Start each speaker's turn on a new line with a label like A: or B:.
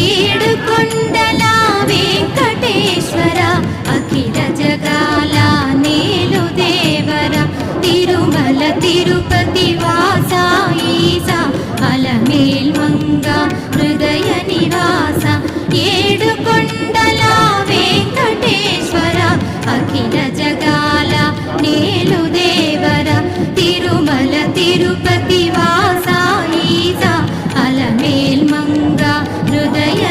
A: ఏడు కొండల వెంకటేశ్వర అఖిల జగాల నేలు దేవర తిరుమల తిరుపతి వాస ఈసా అలమేల్ మంగ హృదయ నివాస ఏడు కొండల వెంకటేశ్వర అఖిల జగాల నేలు దేవర తిరుమల తిరుపతి వాస ఈసా అలమేల్ మంగ హృదయ